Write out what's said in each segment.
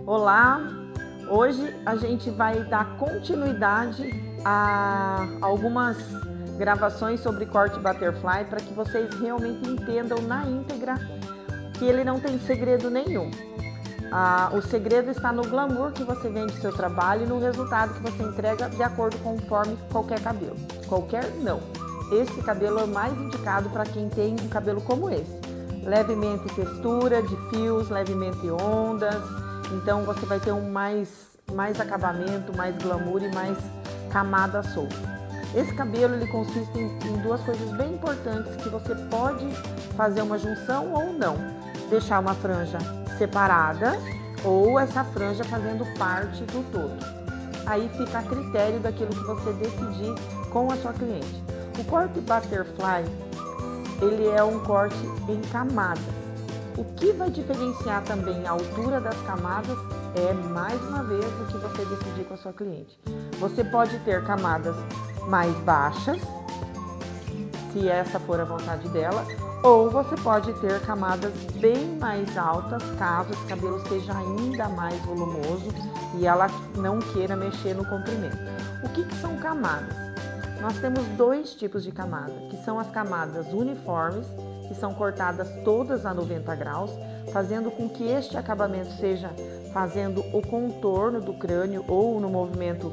Olá! Hoje a gente vai dar continuidade a algumas gravações sobre corte butterfly para que vocês realmente entendam na íntegra que ele não tem segredo nenhum. O segredo está no glamour que você vende seu trabalho e no resultado que você entrega de acordo conforme qualquer cabelo. Qualquer não. Esse cabelo é o mais indicado para quem tem um cabelo como esse. Levemente textura de fios, levemente ondas. Então você vai ter mais acabamento, mais glamour e mais camada solta. Esse cabelo ele consiste em duas coisas bem importantes que você pode fazer uma junção ou não. Deixar uma franja separada ou essa franja fazendo parte do todo. Aí fica a critério daquilo que você decidir com a sua cliente. O corte butterfly, ele é um corte em camadas. O que vai diferenciar também a altura das camadas é, mais uma vez, o que você decidir com a sua cliente. Você pode ter camadas mais baixas, se essa for a vontade dela, ou você pode ter camadas bem mais altas, caso esse cabelo seja ainda mais volumoso e ela não queira mexer no comprimento. O que são camadas? Nós temos dois tipos de camada, que são as camadas uniformes, que são cortadas todas a 90 graus, fazendo com que este acabamento seja fazendo o contorno do crânio ou no movimento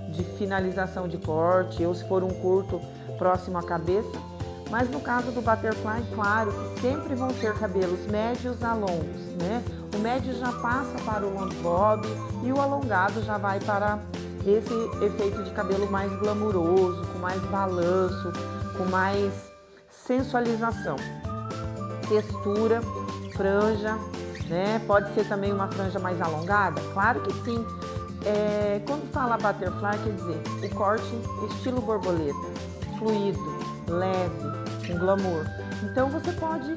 de finalização de corte, ou se for um curto próximo à cabeça. Mas no caso do butterfly, claro que sempre vão ser cabelos médios a longos, né? O médio já passa para o long bob e o alongado já vai para esse efeito de cabelo mais glamuroso, com mais balanço, com mais sensualização. Textura, franja, né? Pode ser também uma franja mais alongada? Claro que sim. Quando fala butterfly, quer dizer o corte estilo borboleta, fluido, leve, com glamour. Então você pode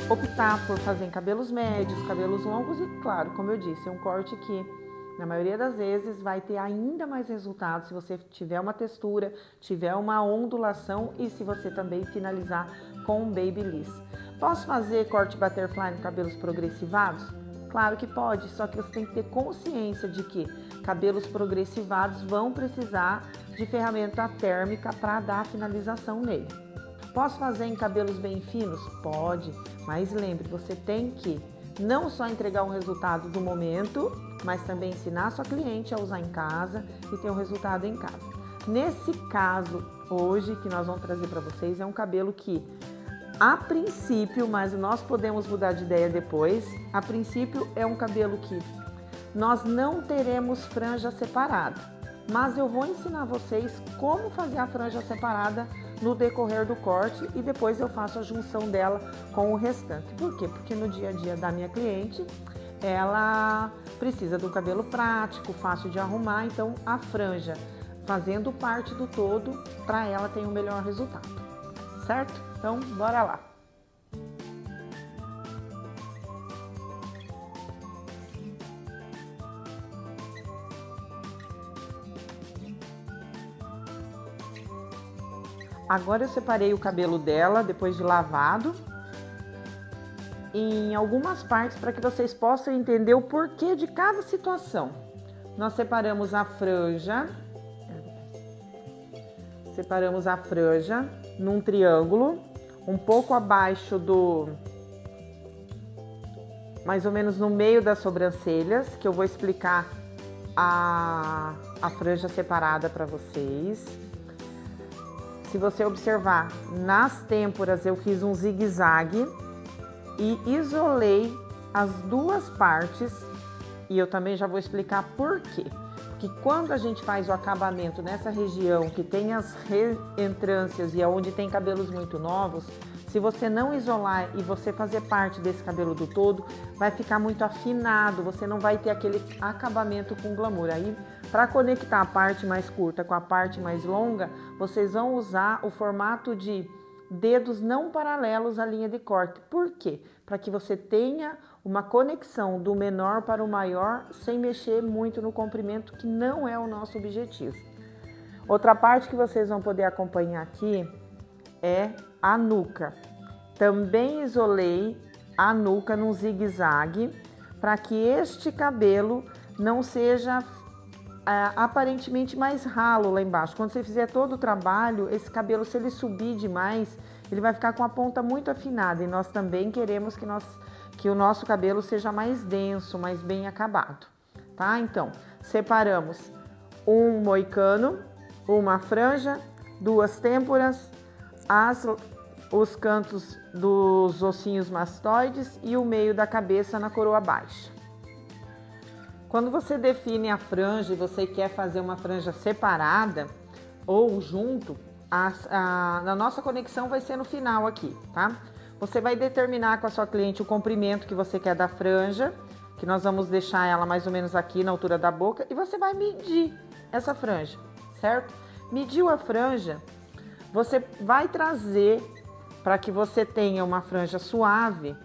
optar por fazer em cabelos médios, cabelos longos e, claro, como eu disse, é um corte que na maioria das vezes vai ter ainda mais resultado se você tiver uma textura, tiver uma ondulação e se você também finalizar com um babyliss. Posso fazer corte butterfly em cabelos progressivados? Claro que pode, só que você tem que ter consciência de que cabelos progressivados vão precisar de ferramenta térmica para dar a finalização nele. Posso fazer em cabelos bem finos? Pode, mas lembre, você tem que não só entregar um resultado do momento, mas também ensinar a sua cliente a usar em casa e ter um resultado em casa. Nesse caso, hoje, que nós vamos trazer para vocês, é um cabelo que, a princípio, mas nós podemos mudar de ideia depois, a princípio é um cabelo que nós não teremos franja separada, mas eu vou ensinar vocês como fazer a franja separada no decorrer do corte e depois eu faço a junção dela com o restante. Por quê? Porque no dia a dia da minha cliente, ela precisa de um cabelo prático, fácil de arrumar, então a franja fazendo parte do todo, para ela tem o melhor resultado, certo? Então, bora lá! Agora eu separei o cabelo dela depois de lavado em algumas partes para que vocês possam entender o porquê de cada situação. Nós separamos a franja num triângulo, um pouco abaixo mais ou menos no meio das sobrancelhas, que eu vou explicar a franja separada para vocês. Se você observar, nas têmporas eu fiz um zigue-zague e isolei as duas partes e eu também já vou explicar por quê. Porque quando a gente faz o acabamento nessa região que tem as reentrâncias e é onde tem cabelos muito novos, se você não isolar e você fazer parte desse cabelo do todo, vai ficar muito afinado, você não vai ter aquele acabamento com glamour. Aí, para conectar a parte mais curta com a parte mais longa, vocês vão usar o formato de dedos não paralelos à linha de corte. Por quê? Para que você tenha uma conexão do menor para o maior sem mexer muito no comprimento, que não é o nosso objetivo. Outra parte que vocês vão poder acompanhar aqui é a nuca. Também isolei a nuca num zigue-zague para que este cabelo não seja aparentemente mais ralo lá embaixo. Quando você fizer todo o trabalho, esse cabelo, se ele subir demais, ele vai ficar com a ponta muito afinada, e nós também queremos que o nosso cabelo seja mais denso, mais bem acabado, tá? Então, separamos um moicano, uma franja, duas têmporas, os cantos dos ossinhos mastoides e o meio da cabeça na coroa baixa. Quando você define a franja e você quer fazer uma franja separada ou junto, a nossa conexão vai ser no final aqui, tá? Você vai determinar com a sua cliente o comprimento que você quer da franja, que nós vamos deixar ela mais ou menos aqui na altura da boca, e você vai medir essa franja, certo? Mediu a franja, você vai trazer, para que você tenha uma franja suave,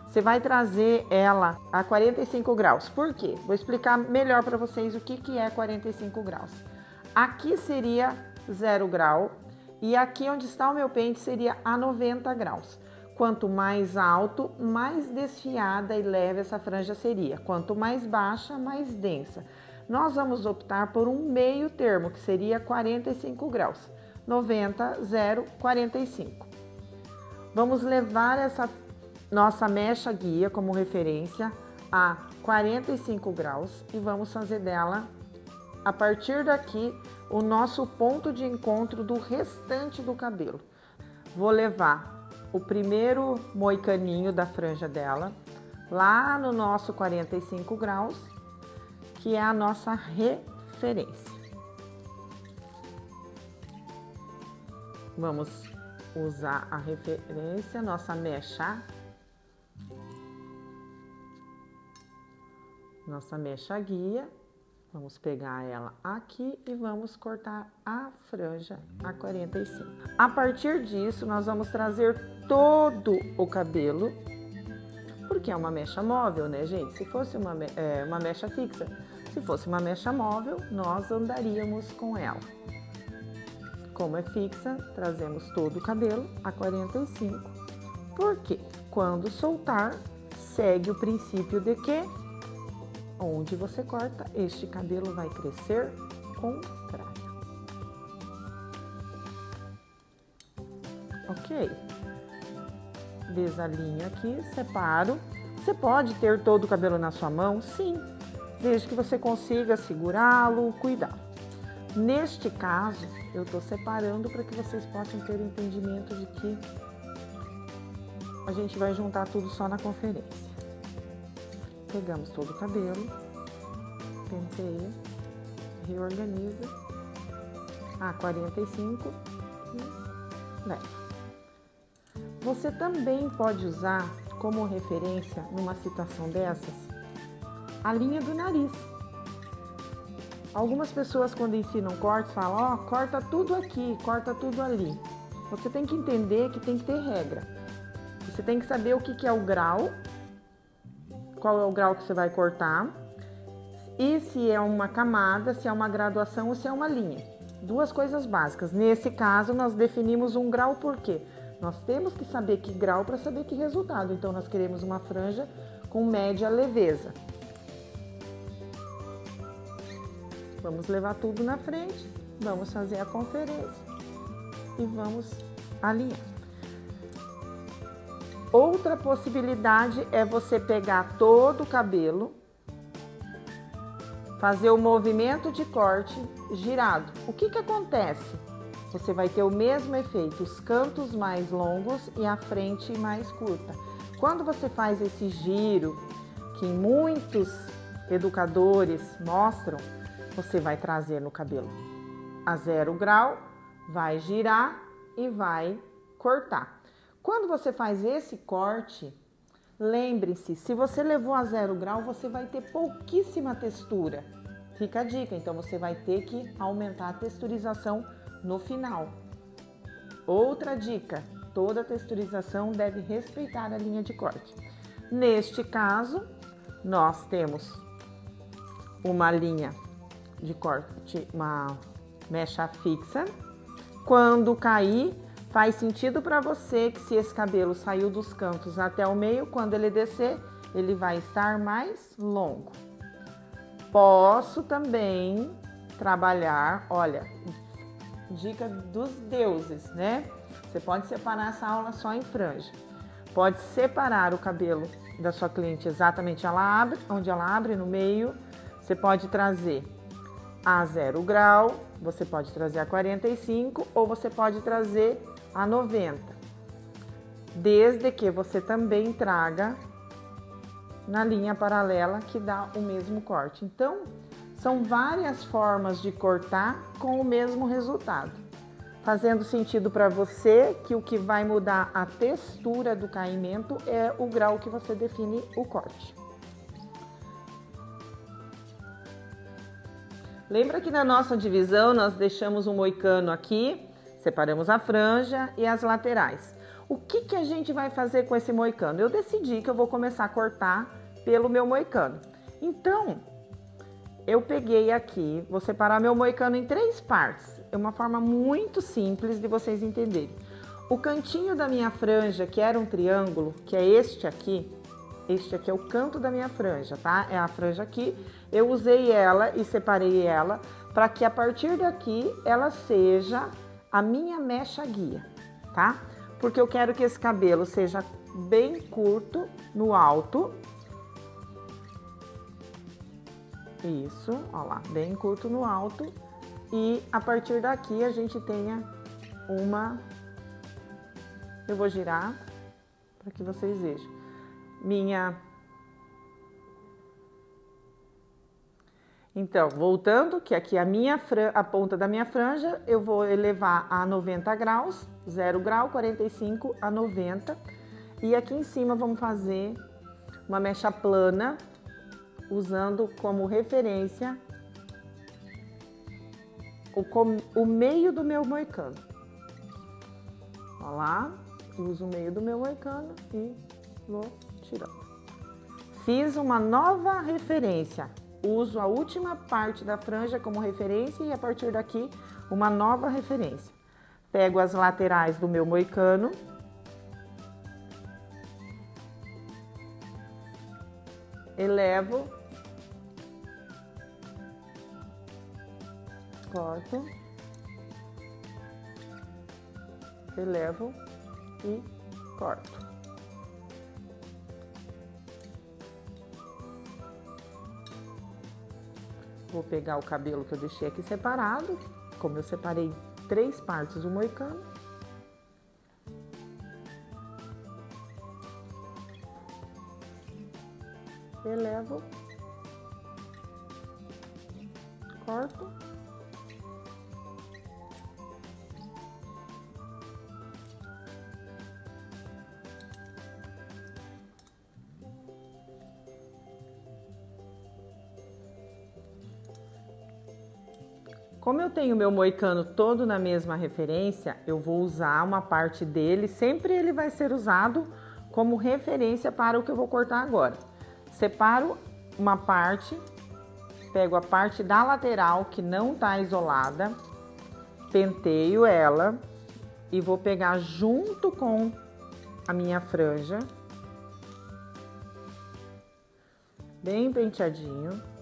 você vai trazer ela a 45 graus. Por quê? Vou explicar melhor para vocês o que é 45 graus. Aqui seria 0 grau e aqui onde está o meu pente seria a 90 graus. Quanto mais alto, mais desfiada e leve essa franja seria. Quanto mais baixa, mais densa. Nós vamos optar por um meio termo, que seria 45 graus. 90, 0, 45. Vamos levar essa nossa mecha guia como referência a 45 graus e vamos fazer dela, a partir daqui, o nosso ponto de encontro do restante do cabelo. Vou levar o primeiro moicaninho da franja dela lá no nosso 45 graus, que é a nossa referência. Vamos usar a referência, nossa mecha guia. Vamos pegar ela aqui e vamos cortar a franja a 45. A partir disso, nós vamos trazer todo o cabelo, porque é uma mecha móvel, né, gente? Se fosse uma mecha fixa, se fosse uma mecha móvel, nós andaríamos com ela. Como é fixa, trazemos todo o cabelo a 45, porque quando soltar, segue o princípio de que onde você corta, este cabelo vai crescer contrário. Ok? Desalinho aqui, separo. Você pode ter todo o cabelo na sua mão? Sim, desde que você consiga segurá-lo, cuidar. Neste caso, eu estou separando para que vocês possam ter o entendimento de que a gente vai juntar tudo só na conferência. Pegamos todo o cabelo, penteia, reorganiza a 45 e leva. Você também pode usar como referência, numa situação dessas, a linha do nariz. Algumas pessoas, quando ensinam cortes, falam, ó, corta tudo aqui, corta tudo ali. Você tem que entender que tem que ter regra. Você tem que saber o que é o grau, qual é o grau que você vai cortar, e se é uma camada, se é uma graduação ou se é uma linha. Duas coisas básicas. Nesse caso, nós definimos um grau por quê? Nós temos que saber que grau para saber que resultado. Então, nós queremos uma franja com média leveza. Vamos levar tudo na frente, vamos fazer a conferência e vamos alinhar. Outra possibilidade é você pegar todo o cabelo, fazer o movimento de corte girado. O que acontece? Você vai ter o mesmo efeito, os cantos mais longos e a frente mais curta. Quando você faz esse giro, que muitos educadores mostram, você vai trazer no cabelo a 0 grau, vai girar e vai cortar. Quando você faz esse corte, lembre-se, se você levou a 0 grau, você vai ter pouquíssima textura. Fica a dica, então você vai ter que aumentar a texturização no final. Outra dica, toda texturização deve respeitar a linha de corte. Neste caso, nós temos uma linha de corte, uma mecha fixa. Quando cair, faz sentido para você que se esse cabelo saiu dos cantos até o meio, quando ele descer, ele vai estar mais longo. Posso também trabalhar, olha, dica dos deuses, né? Você pode separar essa aula só em franja. Pode separar o cabelo da sua cliente exatamente onde ela abre no meio. Você pode trazer a 0 grau, você pode trazer a 45 ou você pode trazer a 90. Desde que você também traga na linha paralela que dá o mesmo corte. Então, são várias formas de cortar com o mesmo resultado. Fazendo sentido para você que o que vai mudar a textura do caimento é o grau que você define o corte. Lembra que na nossa divisão nós deixamos um moicano aqui, separamos a franja e as laterais. O que a gente vai fazer com esse moicano? Eu decidi que eu vou começar a cortar pelo meu moicano. Então, eu peguei aqui, vou separar meu moicano em 3 partes. É uma forma muito simples de vocês entenderem. O cantinho da minha franja, que era um triângulo, que é este aqui é o canto da minha franja, tá? É a franja aqui. Eu usei ela e separei ela para que a partir daqui ela seja a minha mecha guia, tá? Porque eu quero que esse cabelo seja bem curto no alto. Isso, ó lá, bem curto no alto. E a partir daqui a gente tenha uma... Eu vou girar para que vocês vejam. Então, voltando, que aqui a ponta da minha franja, eu vou elevar a 90 graus, 0 grau, 45 a 90. E aqui em cima vamos fazer uma mecha plana, usando como referência o meio do meu moicano. Ó lá, uso o meio do meu moicano e vou tirando. Fiz uma nova referência. Uso a última parte da franja como referência e a partir daqui uma nova referência. Pego as laterais do meu moicano. Elevo. Corto. Elevo e corto. Vou pegar o cabelo que eu deixei aqui separado, como eu separei 3 partes do moicano. Elevo. Corto. Como eu tenho meu moicano todo na mesma referência, eu vou usar uma parte dele, sempre ele vai ser usado como referência para o que eu vou cortar agora. Separo uma parte, pego a parte da lateral que não tá isolada, penteio ela e vou pegar junto com a minha franja, bem penteadinho.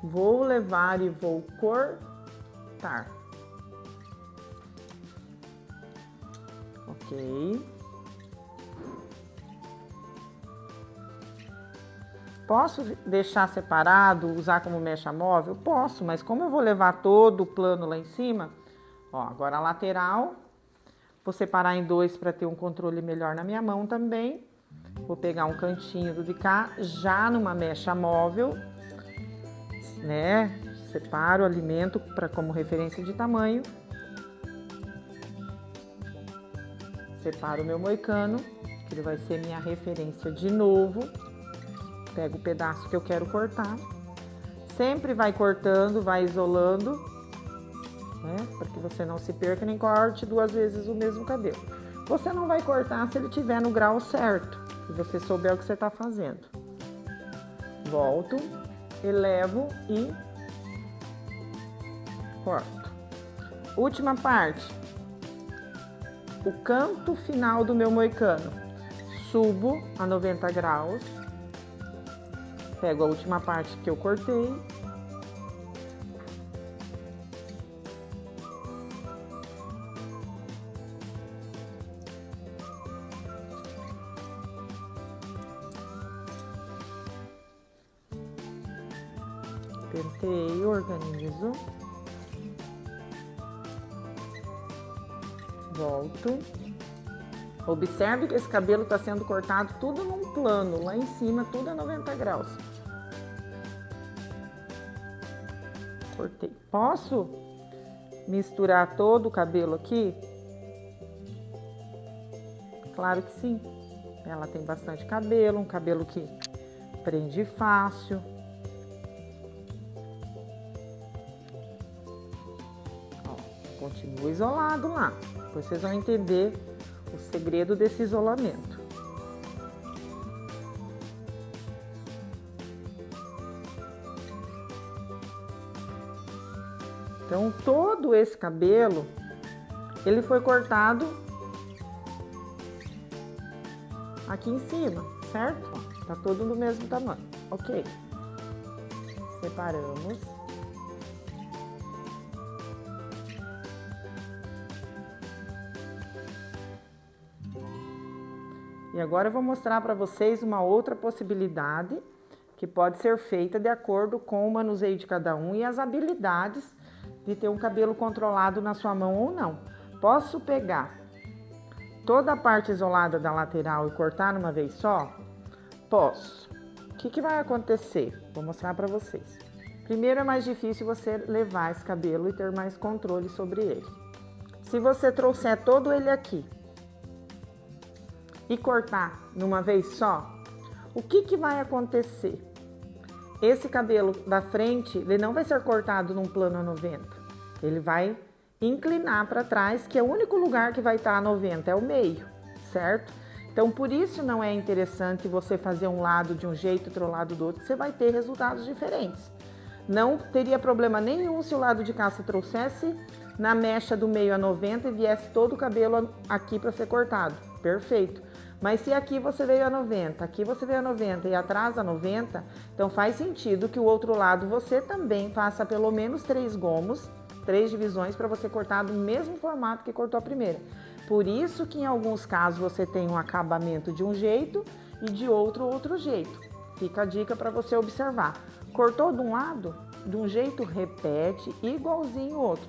Vou levar e vou cortar. Ok. Posso deixar separado, usar como mecha móvel? Posso, mas como eu vou levar todo o plano lá em cima, ó, agora a lateral, vou separar em 2 para ter um controle melhor na minha mão também. Vou pegar um cantinho do de cá, já numa mecha móvel, né? Separo o alimento para como referência de tamanho. Separo o meu moicano, que ele vai ser minha referência de novo. Pego o pedaço que eu quero cortar. Sempre vai cortando, vai isolando, né? Para que você não se perca nem corte 2 vezes o mesmo cabelo. Você não vai cortar se ele estiver no grau certo, se você souber o que você está fazendo. Volto. Elevo e corto. Última parte. O canto final do meu moicano. subo a 90 graus, pego a última parte que eu cortei, penteio, organizo, volto. Observe que esse cabelo está sendo cortado tudo num plano, lá em cima tudo a 90 graus. Cortei. Posso misturar todo o cabelo aqui? Claro que sim. Ela tem bastante cabelo, um cabelo que prende fácil. Continua isolado lá, depois vocês vão entender o segredo desse isolamento. Então, todo esse cabelo, ele foi cortado aqui em cima, certo? Tá todo do mesmo tamanho, ok? Separamos. E agora eu vou mostrar para vocês uma outra possibilidade que pode ser feita de acordo com o manuseio de cada um e as habilidades de ter um cabelo controlado na sua mão ou não. Posso pegar toda a parte isolada da lateral e cortar numa vez só? Posso. O que vai acontecer? Vou mostrar para vocês. Primeiro, é mais difícil você levar esse cabelo e ter mais controle sobre ele. Se você trouxer todo ele aqui e cortar numa vez só, o que vai acontecer? Esse cabelo da frente, ele não vai ser cortado num plano a 90. Ele vai inclinar para trás, que é o único lugar que vai estar a 90, é o meio, certo? Então, por isso não é interessante você fazer um lado de um jeito e outro lado do outro, você vai ter resultados diferentes. Não teria problema nenhum se o lado de cá você trouxesse na mecha do meio a 90 e viesse todo o cabelo aqui para ser cortado. Perfeito. Mas se aqui você veio a 90, aqui você veio a 90 e atrás a 90, então faz sentido que o outro lado você também faça pelo menos 3 gomos, 3 divisões para você cortar do mesmo formato que cortou a primeira. Por isso que em alguns casos você tem um acabamento de um jeito e de outro jeito. Fica a dica para você observar. Cortou de um lado, de um jeito, repete igualzinho o outro.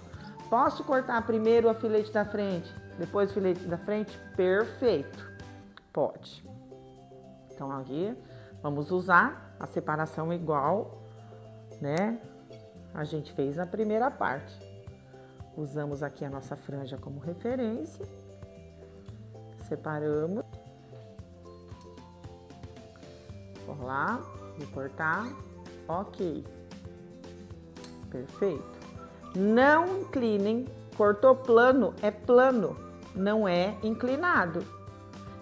Posso cortar primeiro a filete da frente, depois o filete da frente? Perfeito. Pode. Então, aqui vamos usar a separação igual, né? A gente fez na primeira parte. Usamos aqui a nossa franja como referência. Separamos. Vou lá, vou cortar. Ok. Perfeito. Não inclinem. Cortou plano, é plano, não é inclinado.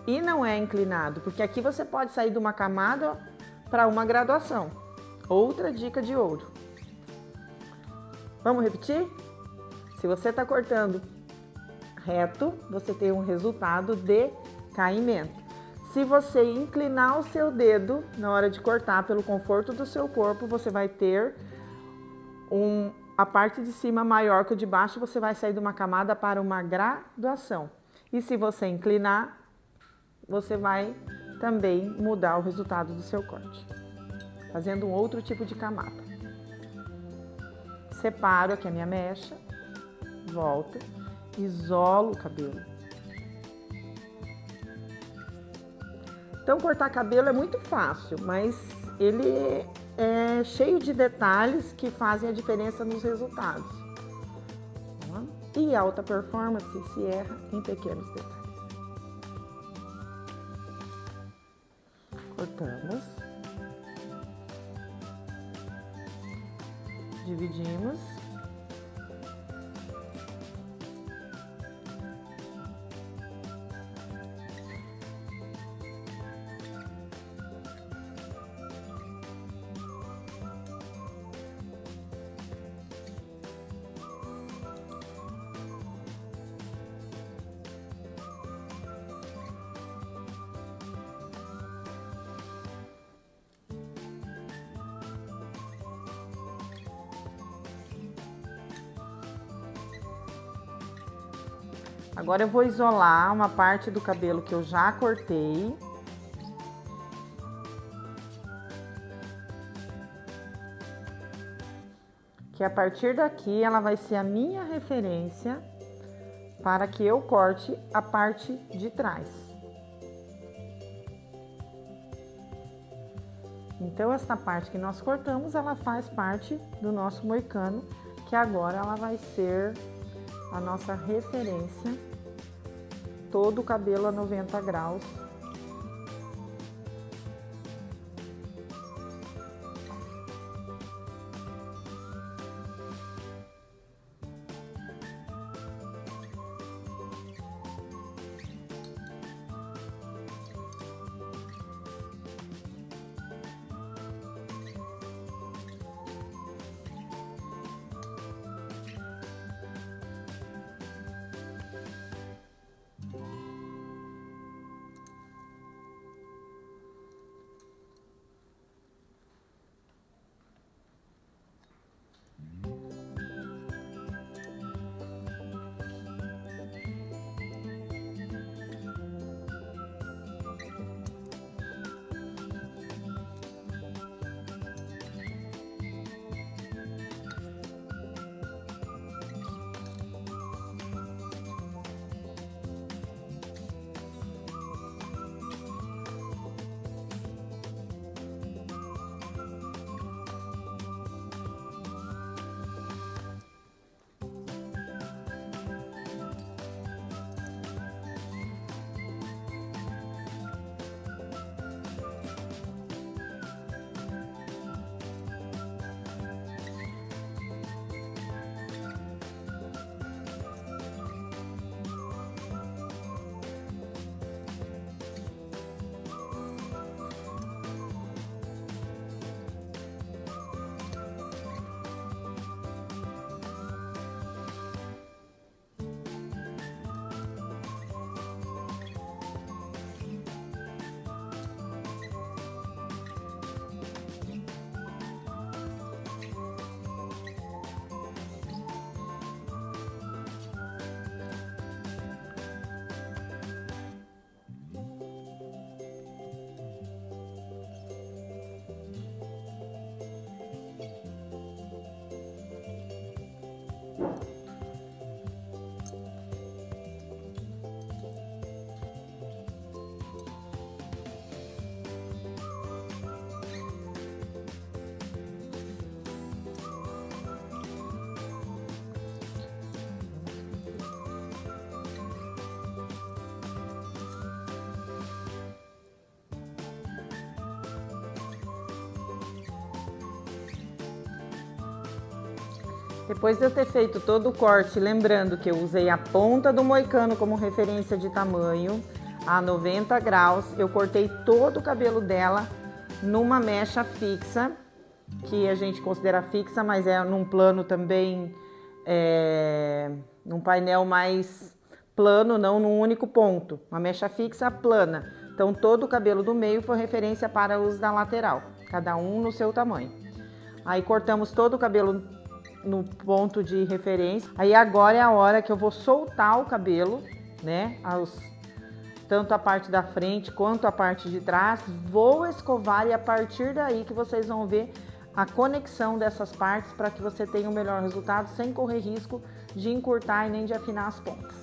E não é inclinado, porque aqui você pode sair de uma camada para uma graduação. Outra dica de ouro. Vamos repetir? Se você está cortando reto, você tem um resultado de caimento. Se você inclinar o seu dedo na hora de cortar pelo conforto do seu corpo, você vai ter a parte de cima maior que o de baixo, você vai sair de uma camada para uma graduação. E se você inclinar, você vai também mudar o resultado do seu corte, fazendo um outro tipo de camada. Separo aqui a minha mecha, volto, isolo o cabelo. Então, cortar cabelo é muito fácil, mas ele é cheio de detalhes que fazem a diferença nos resultados. E alta performance se erra em pequenos detalhes. Cortamos, dividimos, Agora eu vou isolar uma parte do cabelo que eu já cortei. Que a partir daqui ela vai ser a minha referência para que eu corte a parte de trás. Então, essa parte que nós cortamos, ela faz parte do nosso moicano, que agora ela vai ser a nossa referência, todo o cabelo a 90 graus. Depois de eu ter feito todo o corte, lembrando que eu usei a ponta do moicano como referência de tamanho, a 90 graus, eu cortei todo o cabelo dela numa mecha fixa, que a gente considera fixa, mas é num plano também, num painel mais plano, não num único ponto, uma mecha fixa plana. Então todo o cabelo do meio foi referência para os da lateral, cada um no seu tamanho. Aí cortamos todo o cabelo no ponto de referência. Aí agora é a hora que eu vou soltar o cabelo, né? Tanto a parte da frente quanto a parte de trás. Vou escovar e a partir daí que vocês vão ver a conexão dessas partes para que você tenha o melhor resultado sem correr risco de encurtar e nem de afinar as pontas.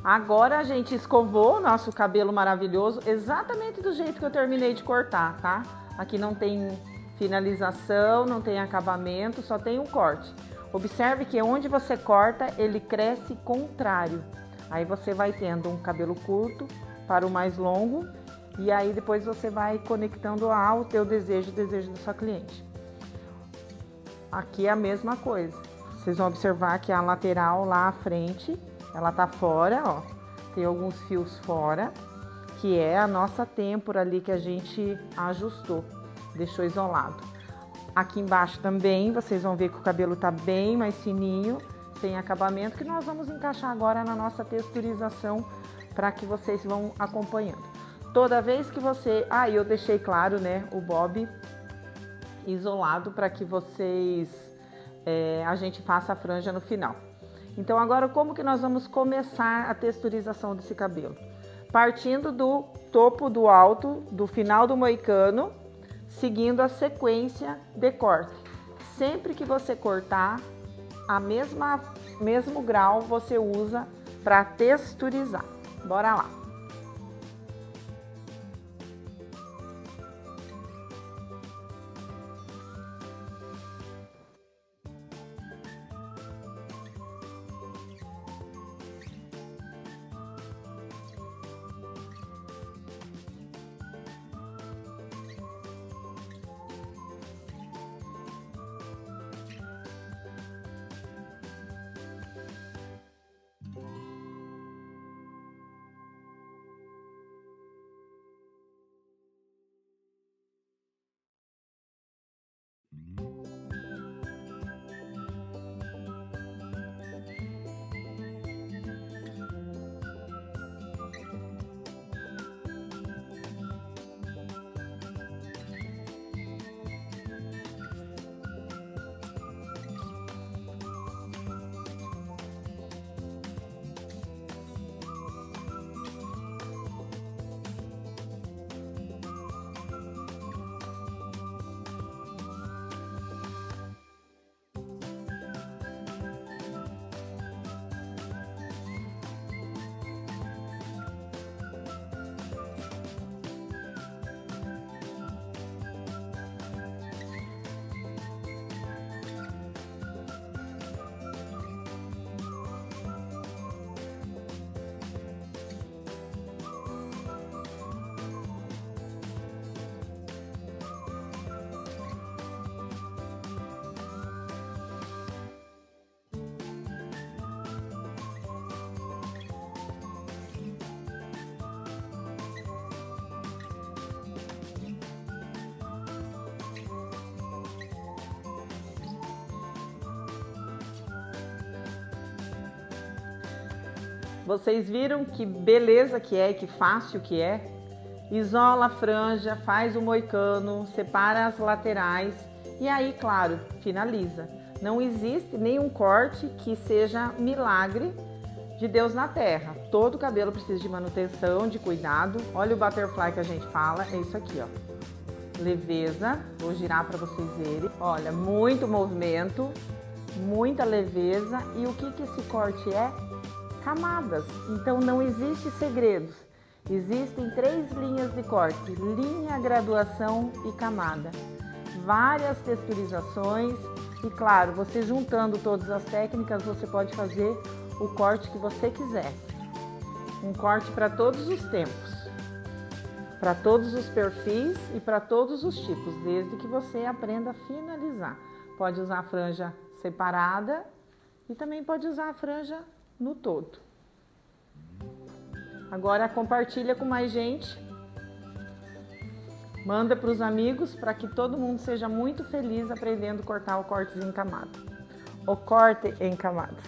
Agora a gente escovou o nosso cabelo maravilhoso exatamente do jeito que eu terminei de cortar, tá? Aqui não tem finalização, não tem acabamento, só tem um corte. Observe que onde você corta, ele cresce contrário. Aí você vai tendo um cabelo curto para o mais longo e aí depois você vai conectando ao teu desejo, o desejo da sua cliente. Aqui é a mesma coisa. Vocês vão observar que a lateral lá à frente, ela tá fora, ó. Tem alguns fios fora, que é a nossa têmpora ali que a gente ajustou. Deixou isolado. Aqui embaixo também, vocês vão ver que o cabelo tá bem mais fininho, sem acabamento, que nós vamos encaixar agora na nossa texturização para que vocês vão acompanhando. Toda vez que você... eu deixei claro, né, o bob isolado para que vocês... a gente faça a franja no final. Então agora como que nós vamos começar a texturização desse cabelo? Partindo do topo do alto, do final do moicano, seguindo a sequência de corte. Sempre que você cortar, mesmo grau você usa para texturizar. Bora lá! Vocês viram que beleza que é, que fácil que é? Isola a franja, faz o moicano, separa as laterais e aí, claro, finaliza. Não existe nenhum corte que seja milagre de Deus na terra. Todo cabelo precisa de manutenção, de cuidado. Olha o butterfly que a gente fala, é isso aqui, ó. Leveza, vou girar para vocês verem. Olha, muito movimento, muita leveza. E o que esse corte é? Camadas. Então não existe segredos. Existem 3 linhas de corte: linha, graduação e camada. Várias texturizações e, claro, você juntando todas as técnicas, você pode fazer o corte que você quiser. Um corte para todos os tempos, para todos os perfis e para todos os tipos, desde que você aprenda a finalizar. Pode usar a franja separada e também pode usar a franja no todo. Agora compartilha com mais gente, manda para os amigos para que todo mundo seja muito feliz aprendendo a cortar o corte em camada. O corte em camadas.